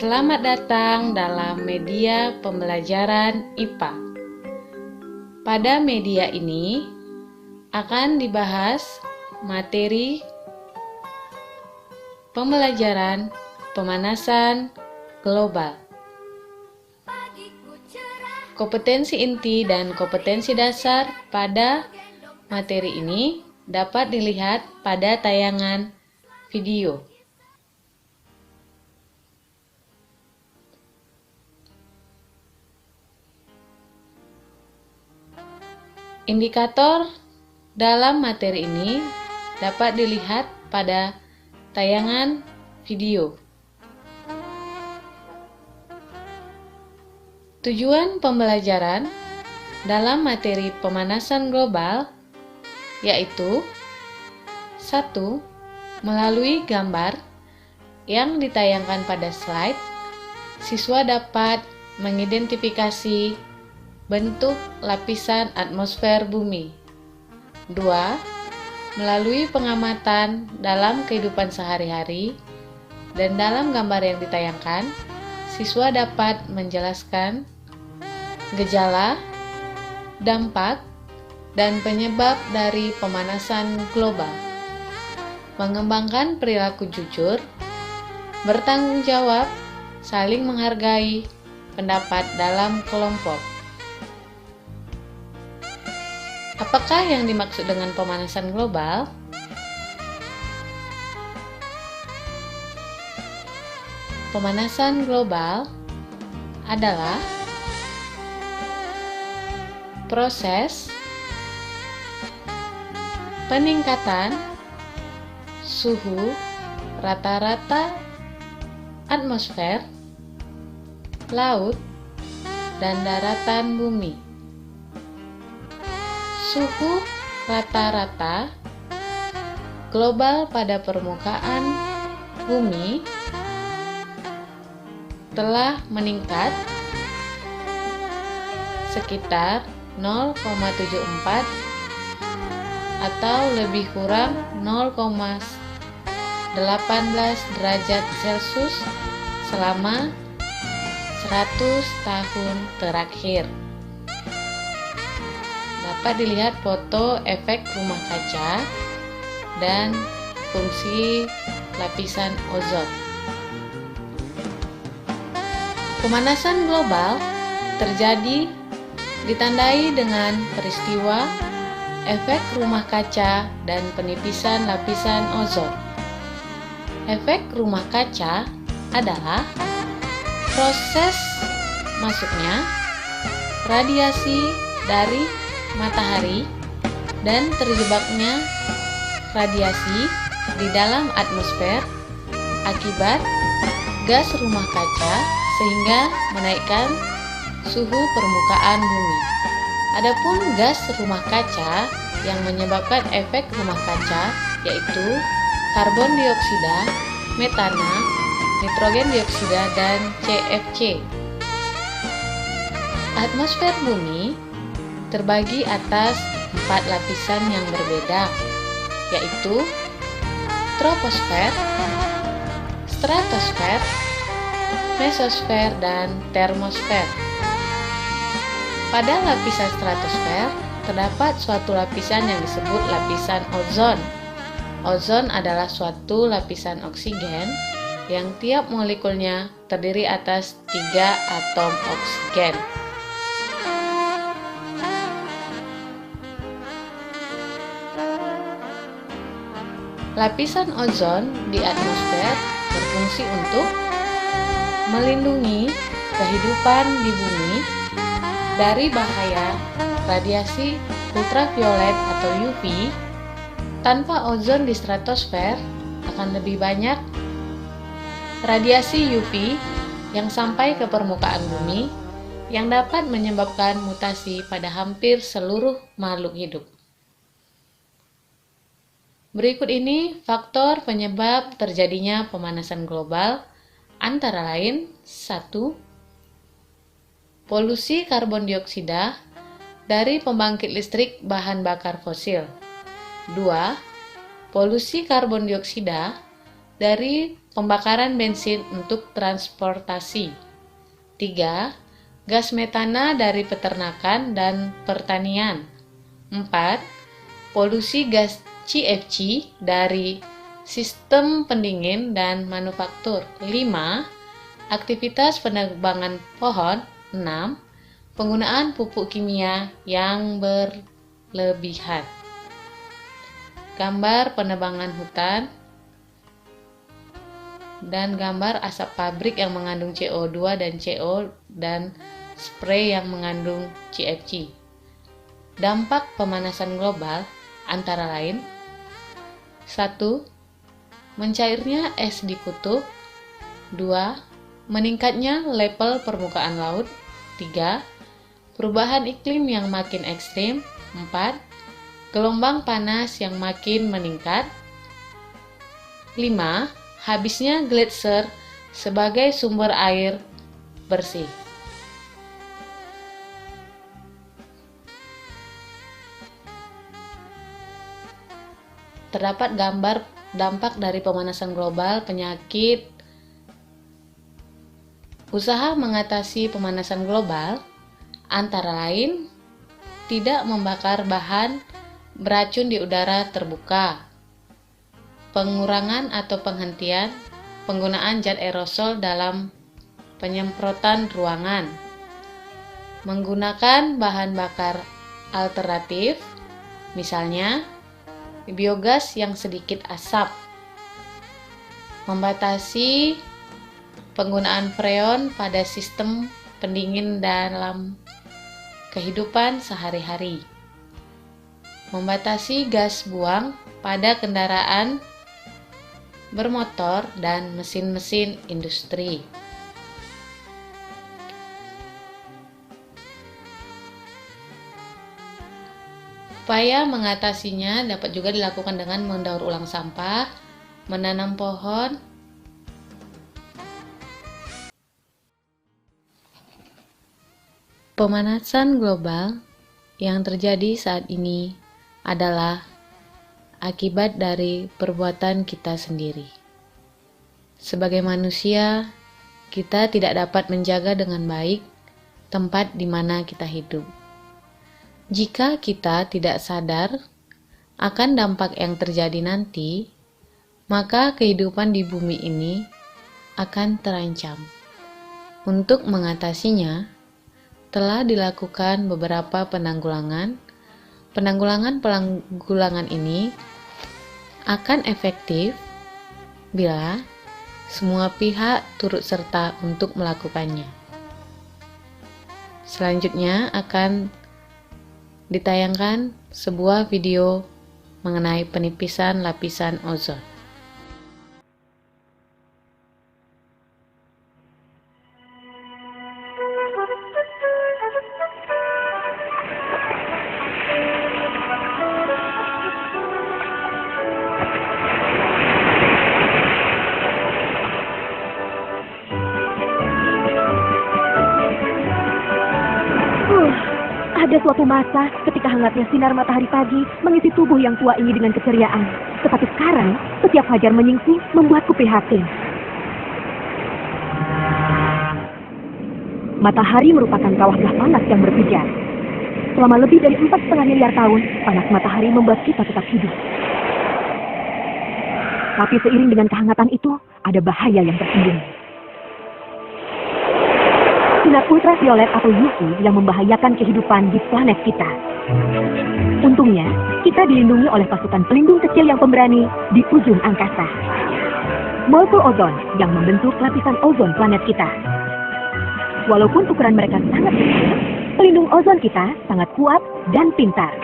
Selamat datang dalam media pembelajaran IPA. Pada media ini akan dibahas materi pembelajaran pemanasan global. Kompetensi inti dan kompetensi dasar pada materi ini dapat dilihat pada tayangan video. Indikator dalam materi ini dapat dilihat pada tayangan video. Tujuan pembelajaran dalam materi pemanasan global yaitu 1. Melalui gambar yang ditayangkan pada slide, siswa dapat mengidentifikasi bentuk lapisan atmosfer bumi. 2. Melalui pengamatan dalam kehidupan sehari-hari dan dalam gambar yang ditayangkan, siswa dapat menjelaskan gejala, dampak, dan penyebab dari pemanasan global. Mengembangkan perilaku jujur, bertanggung jawab, saling menghargai pendapat dalam kelompok. Apakah yang dimaksud dengan pemanasan global? Pemanasan global adalah proses peningkatan suhu rata-rata atmosfer, laut, dan daratan bumi. Suhu rata-rata global pada permukaan bumi telah meningkat sekitar 0,74 atau lebih kurang 0,18 derajat Celcius selama 100 tahun terakhir. Dapat dilihat foto efek rumah kaca dan fungsi lapisan ozon. Pemanasan global terjadi ditandai dengan peristiwa efek rumah kaca dan penipisan lapisan ozon. Efek rumah kaca adalah proses masuknya radiasi dari matahari dan terjebaknya radiasi di dalam atmosfer akibat gas rumah kaca sehingga menaikkan suhu permukaan bumi. Adapun gas rumah kaca yang menyebabkan efek rumah kaca yaitu karbon dioksida, metana, nitrogen dioksida, dan CFC. Atmosfer bumi terbagi atas 4 lapisan yang berbeda, yaitu troposfer, stratosfer, mesosfer, dan termosfer. Pada lapisan stratosfer terdapat suatu lapisan yang disebut lapisan ozon. Ozon adalah suatu lapisan oksigen yang tiap molekulnya terdiri atas 3 atom oksigen. Lapisan ozon di atmosfer berfungsi untuk melindungi kehidupan di bumi dari bahaya radiasi ultraviolet atau UV. Tanpa ozon di stratosfer akan lebih banyak radiasi UV yang sampai ke permukaan bumi yang dapat menyebabkan mutasi pada hampir seluruh makhluk hidup. Berikut ini faktor penyebab terjadinya pemanasan global antara lain 1. Polusi karbon dioksida dari pembangkit listrik bahan bakar fosil. 2. Polusi karbon dioksida dari pembakaran bensin untuk transportasi. 3. Gas metana dari peternakan dan pertanian. 4. Polusi gas CFC dari sistem pendingin dan manufaktur. 5. Aktivitas penebangan pohon. 6. Penggunaan pupuk kimia yang berlebihan. Gambar penebangan hutan dan gambar asap pabrik yang mengandung CO2 dan CO dan spray yang mengandung CFC. Dampak pemanasan global antara lain: 1. Mencairnya es di kutub. 2. Meningkatnya level permukaan laut. 3. Perubahan iklim yang makin ekstrim. 4. Gelombang panas yang makin meningkat. 5. Habisnya gletser sebagai sumber air bersih. Terdapat gambar dampak dari pemanasan global, penyakit. Usaha mengatasi pemanasan global antara lain tidak membakar bahan beracun di udara terbuka, pengurangan atau penghentian penggunaan zat aerosol dalam penyemprotan ruangan, menggunakan bahan bakar alternatif, misalnya biogas yang sedikit asap, membatasi penggunaan freon pada sistem pendingin dalam kehidupan sehari-hari, membatasi gas buang pada kendaraan bermotor dan mesin-mesin industri. Upaya mengatasinya dapat juga dilakukan dengan mendaur ulang sampah, menanam pohon, pemanasan global yang terjadi saat ini adalah akibat dari perbuatan kita sendiri. Sebagai manusia, kita tidak dapat menjaga dengan baik tempat di mana kita hidup. Jika kita tidak sadar akan dampak yang terjadi nanti, maka kehidupan di bumi ini akan terancam. Untuk mengatasinya, telah dilakukan beberapa penanggulangan. Penanggulangan ini akan efektif bila semua pihak turut serta untuk melakukannya. Selanjutnya akan ditayangkan sebuah video mengenai penipisan lapisan ozon. Ada suatu masa ketika hangatnya sinar matahari pagi mengisi tubuh yang tua ini dengan keceriaan. Tetapi sekarang, setiap fajar menyingsing membuatku prihatin. Matahari merupakan kawah gas panas yang berpijar. Selama lebih dari 4,5 miliar tahun, panas matahari membuat kita tetap hidup. Tapi seiring dengan kehangatan itu, ada bahaya yang tersembunyi. Sinar ultraviolet atau UV yang membahayakan kehidupan di planet kita. Untungnya, kita dilindungi oleh pasukan pelindung kecil yang pemberani di ujung angkasa. Molekul ozon yang membentuk lapisan ozon planet kita. Walaupun ukuran mereka sangat kecil, pelindung ozon kita sangat kuat dan pintar.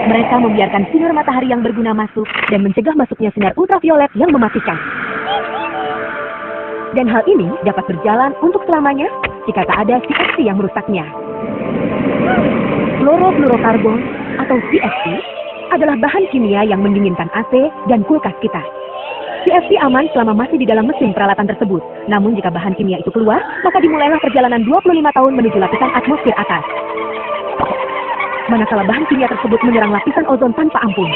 Mereka membiarkan sinar matahari yang berguna masuk dan mencegah masuknya sinar ultraviolet yang mematikan. Dan hal ini dapat berjalan untuk selamanya jika tak ada CFC yang merusaknya. Chlorofluorokarbon atau CFC adalah bahan kimia yang mendinginkan AC dan kulkas kita. CFC aman selama masih di dalam mesin peralatan tersebut. Namun jika bahan kimia itu keluar, maka dimulailah perjalanan 25 tahun menuju lapisan atmosfer atas. Manakala bahan kimia tersebut menyerang lapisan ozon tanpa ampun.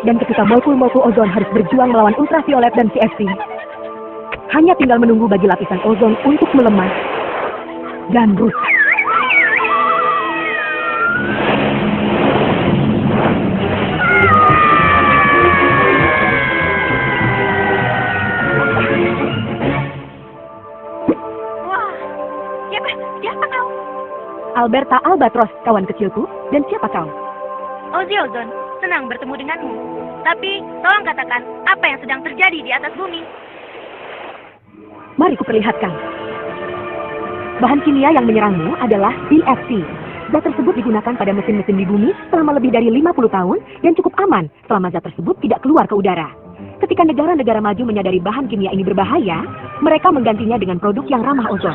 Dan ketika molekul-molekul ozon harus berjuang melawan ultraviolet dan CFC, hanya tinggal menunggu bagi lapisan ozon untuk melemah dan rusak. Wah, siapa kau? Alberta Albatros, kawan kecilku. Dan siapa kau? Ozzy Ozon, senang bertemu denganmu. Tapi, tolong katakan, apa yang sedang terjadi di atas bumi? Mari kuperlihatkan. Bahan kimia yang menyerangmu adalah CFC. Zat tersebut digunakan pada mesin-mesin di bumi selama lebih dari 50 tahun dan cukup aman selama zat tersebut tidak keluar ke udara. Ketika negara-negara maju menyadari bahan kimia ini berbahaya, mereka menggantinya dengan produk yang ramah ozon.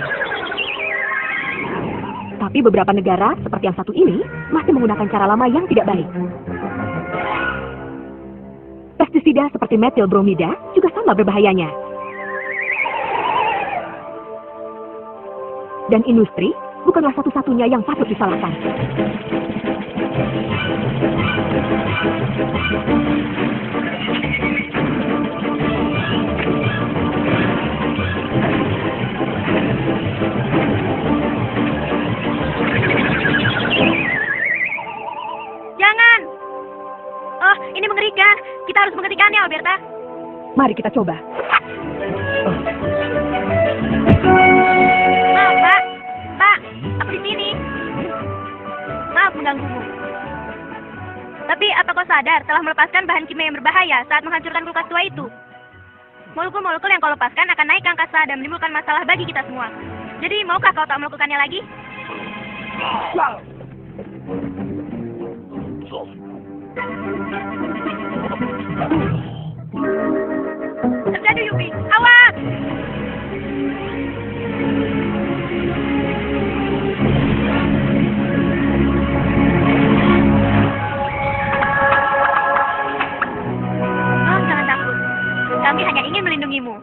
Tapi beberapa negara, seperti yang satu ini, masih menggunakan cara lama yang tidak baik. Pestisida seperti metil bromida juga sama berbahayanya. Dan industri bukanlah satu-satunya yang patut disalahkan. Jangan! Oh, ini mengerikan. Kita harus menghentikannya, Alberta. Mari kita coba. Maaf, Pak. Pak, aku di sini. Maaf mengganggumu. Tapi apa kau sadar telah melepaskan bahan kimia yang berbahaya saat menghancurkan kulkas tua itu? Molekul-molekul yang kau lepaskan akan naik ke angkasa dan menimbulkan masalah bagi kita semua. Jadi, maukah kau tak melakukannya lagi? Terjadi, Yupi. Awas! Oh, jangan takut. Kami hanya ingin melindungimu.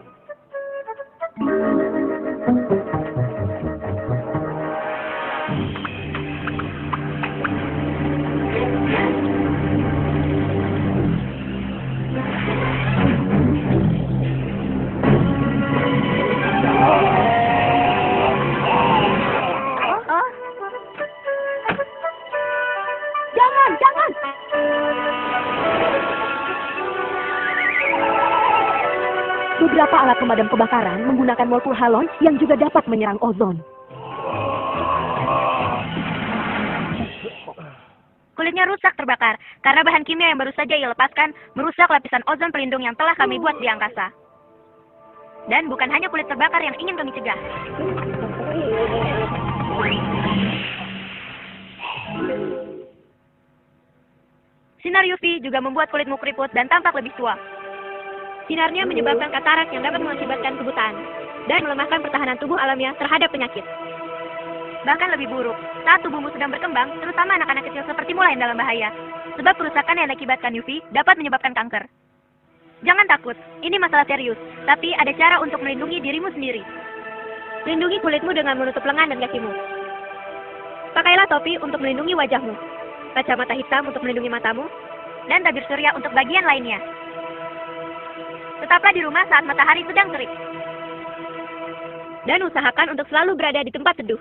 Oh, Jangan! Beberapa alat pemadam kebakaran menggunakan molekul halon yang juga dapat menyerang ozon. kulitnya rusak terbakar karena bahan kimia yang baru saja ia lepaskan merusak lapisan ozon pelindung yang telah kami buat di angkasa. Dan bukan hanya kulit terbakar yang ingin kami cegah. Sinar UV juga membuat kulitmu keriput dan tampak lebih tua. Sinarnya menyebabkan katarak yang dapat mengakibatkan kebutaan dan melemahkan pertahanan tubuh alamiah terhadap penyakit. Bahkan lebih buruk, saat tubuhmu sedang berkembang, terutama anak-anak kecil sepertimu yang dalam bahaya. Sebab kerusakan yang diakibatkan UV dapat menyebabkan kanker. Jangan takut, ini masalah serius, tapi ada cara untuk melindungi dirimu sendiri. Lindungi kulitmu dengan menutup lengan dan kakimu. Pakailah topi untuk melindungi wajahmu, kacamata hitam untuk melindungi matamu, dan tabir surya untuk bagian lainnya. Tetaplah di rumah saat matahari sedang terik. Dan usahakan untuk selalu berada di tempat teduh.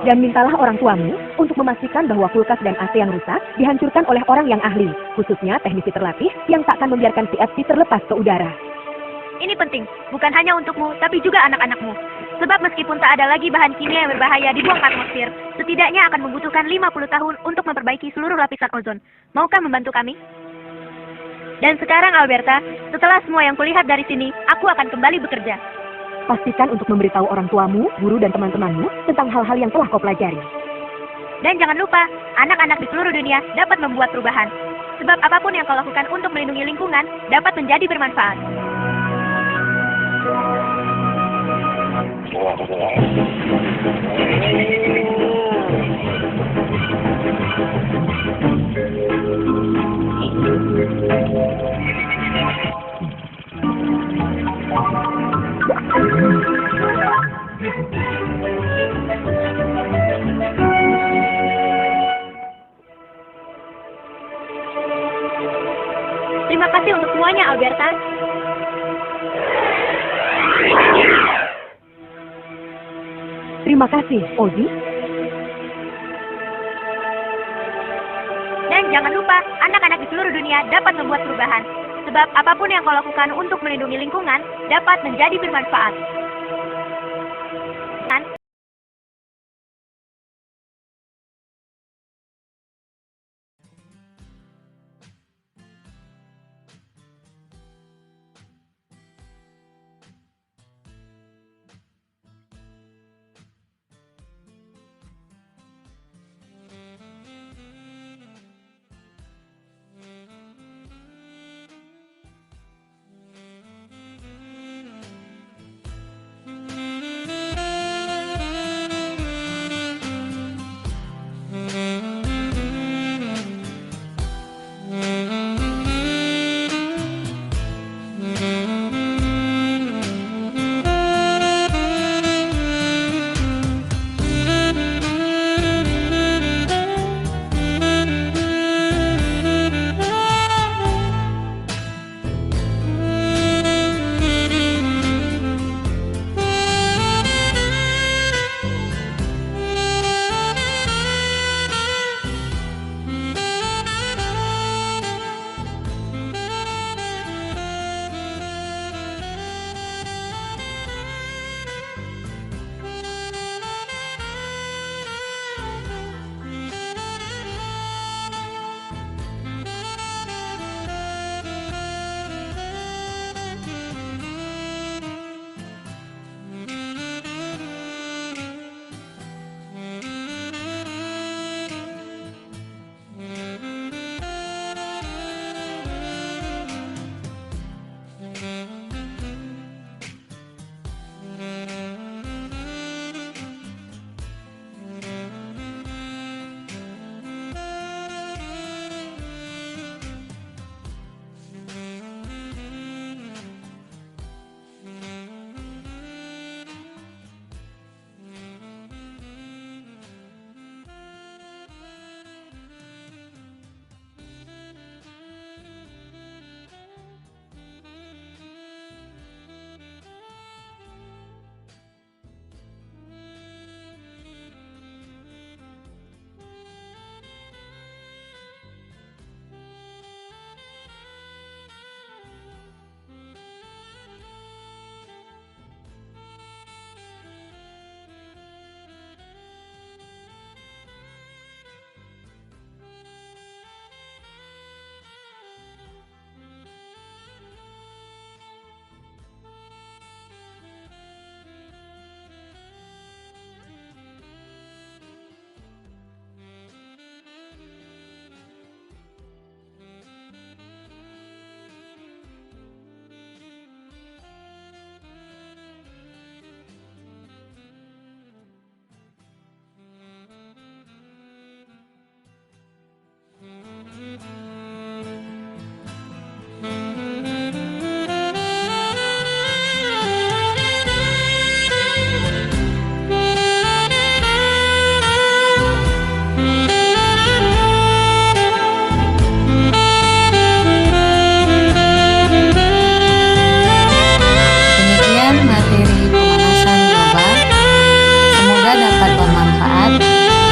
Dan mintalah orang tuamu untuk memastikan bahwa kulkas dan AC yang rusak dihancurkan oleh orang yang ahli, khususnya teknisi terlatih yang tak akan membiarkan CFC terlepas ke udara. Ini penting, bukan hanya untukmu, tapi juga anak-anakmu. Sebab meskipun tak ada lagi bahan kimia yang berbahaya dibuang ke atmosfer, setidaknya akan membutuhkan 50 tahun untuk memperbaiki seluruh lapisan ozon. Maukah membantu kami? Dan sekarang Alberta, setelah semua yang kulihat dari sini, aku akan kembali bekerja. Pastikan untuk memberitahu orang tuamu, guru dan teman-temanmu tentang hal-hal yang telah kau pelajari. Dan jangan lupa, anak-anak di seluruh dunia dapat membuat perubahan. Sebab apapun yang kau lakukan untuk melindungi lingkungan dapat menjadi bermanfaat. Terima kasih untuk semuanya, Alberta. Terima kasih, Ozzy. Dan jangan lupa, anak-anak di seluruh dunia dapat membuat perubahan. Sebab apapun yang kau lakukan untuk melindungi lingkungan dapat menjadi bermanfaat.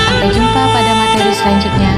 Sampai jumpa pada materi selanjutnya.